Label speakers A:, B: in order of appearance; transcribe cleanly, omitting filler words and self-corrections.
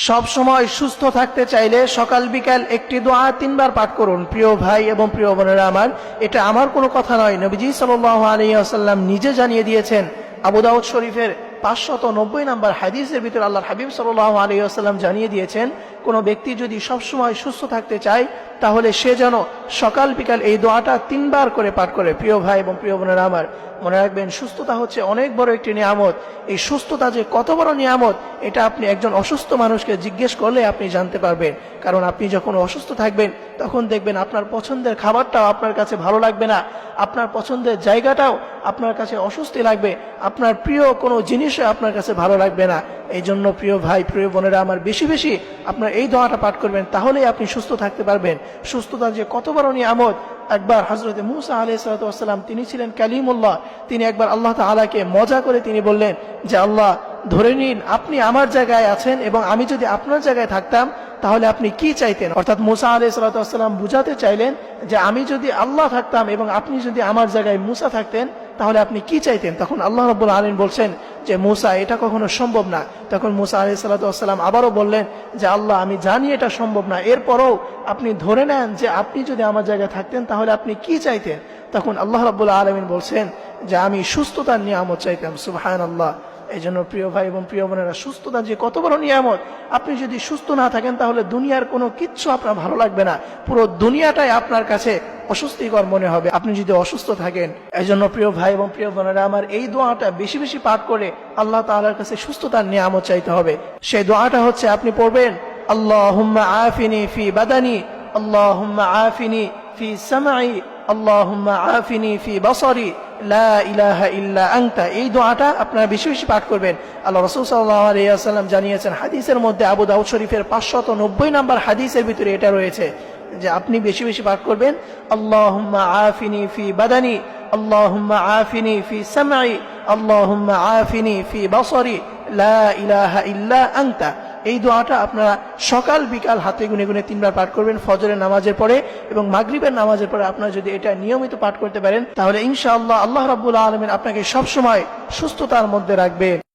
A: সব সময় সুস্থ থাকতে চাইলে সকাল বিকাল একটি দোয়া 3 বার পাঠ করুন। প্রিয় ভাই এবং প্রিয় বোনেরা আমার, এটা আমার কোনো কথা নয়, নবীজি সাল্লাল্লাহু আলাইহি ওয়াসাল্লাম নিজে জানিয়ে দিয়েছেন। আবু দাউদ শরীফের 590 নম্বর হাদিসের ভিতরে আল্লাহর হাবিব সাল্লাল্লাহু আলাইহি ওয়াসাল্লাম জানিয়ে দিয়েছেন, কোনো ব্যক্তি যদি সব সময় সুস্থ থাকতে চায় তাহলে সে যেন সকাল বিকাল এই দোয়াটা 3 বার করে পাঠ করে। প্রিয় ভাই এবং প্রিয় বোনেরা আমার, মনে রাখবেন সুস্থতা হচ্ছে অনেক বড় একটি নিয়ামত। এই সুস্থতা যে কত বড় নিয়ামত, এটা আপনি একজন অসুস্থ মানুষকে জিজ্ঞেস করলে আপনি জানতে পারবেন। কারণ আপনি যখন অসুস্থ থাকবেন তখন দেখবেন আপনার পছন্দের খাবারটাও আপনার কাছে ভালো লাগবে না, আপনার পছন্দের জায়গাটাও আপনার কাছে অস্বস্তি লাগবে, আপনার প্রিয় কোনো জিনিসও আপনার কাছে ভালো লাগবে না। এই জন্য প্রিয় ভাই প্রিয় বোনেরা আমার, বেশি বেশি আপনার এই দোয়াটা পাঠ করবেন, তাহলেই আপনি সুস্থ থাকতে পারবেন। সুস্থতা যে কত বড় নিয়ামত। একবার হযরত মূসা আলাইহিস সালাম, তিনি ছিলেন কালিমুল্লাহ, তিনি একবার আল্লাহ তাআলাকে মজা করে তিনি বললেন যে আল্লাহ, ধরে নিন আপনি আমার জায়গায় আছেন এবং আমি যদি আপনার জায়গায় থাকতাম তাহলে আপনি কি চাইতেন। অর্থাৎ মূসা আলাইহিস সালাম বুঝাতে চাইলেন যে আমি যদি আল্লাহ থাকতাম এবং আপনি যদি আমার জায়গায় মূসা থাকতেন তাহলে আপনি কি চাইতেন। তখন আল্লাহ রাব্বুল আলামিন বলছেন যে মূসা, এটা কখনো সম্ভব না। তখন মূসা আলাইহিস সালাম আবারও বললেন যে আল্লাহ, আমি জানি এটা সম্ভব না, এরপরও আপনি ধরে নেন যে আপনি যদি আমার জায়গায় থাকতেন তাহলে আপনি কি চাইতেন। তখন আল্লাহ রাব্বুল আলামিন বলছেন যে আমি সুস্থতার নিয়ামত চাইতাম। সুবহানাল্লাহ। এই জন্য প্রিয় ভাই এবং প্রিয় বোনেরা, সুস্থতা যে কত বড় নিয়ামত। আপনি যদি সুস্থ না থাকেন তাহলে দুনিয়ার কোনো কিচ্ছু আপনার ভালো লাগবে না, পুরো দুনিয়াটাই আপনার কাছে অস্বস্তিকর মনে হবে আপনি যদি অসুস্থ থাকেন। এই জন্য প্রিয় ভাই এবং প্রিয় বোনেরা আমার, এই দোয়াটা বেশি বেশি পাঠ করে আল্লাহ তাআলার কাছে সুস্থতার নিয়ামত চাইতে হবে। সেই দোয়াটা হচ্ছে, আপনি পড়বেন আল্লাহুম্মা আফিনি ফি বাদানি, আল্লাহুম্মা আফিনি ফি সামঈ, আল্লাহুম্মা আফিনি ফি বাসারি, লা ইলাহা ইল্লা আনতা। এই দোয়াটা আপনারা বেশি বেশি পাঠ করবেন। আল্লাহ রাসূল সাল্লাল্লাহু আলাইহি ওয়াসাল্লাম জানিয়েছেন হাদিসের মধ্যে, আবু দাউদ শরীফের 590 নম্বর হাদিসের ভিতরে এটা রয়েছে যে আপনি বেশি বেশি পাঠ করবেন আল্লাহুম্মা আফিনি ফি বাদানি, আল্লাহুম্মা আফিনি ফি সামঈ, আল্লাহুম্মা আফিনি ফি বাসারি, লা ইলাহা ইল্লা আনতা। এই দোয়াটা আপনারা সকাল বিকাল হাতে গুনে গুনে 3 বার পাঠ করবেন, ফজরের নামাজের পরে এবং মাগরিবের নামাজের পরে। আপনারা যদি এটা নিয়মিত পাঠ করতে পারেন তাহলে ইনশাআল্লাহ আল্লাহ রাব্বুল আলামিন আপনাকে সব সময় সুস্থতার মধ্যে রাখবেন।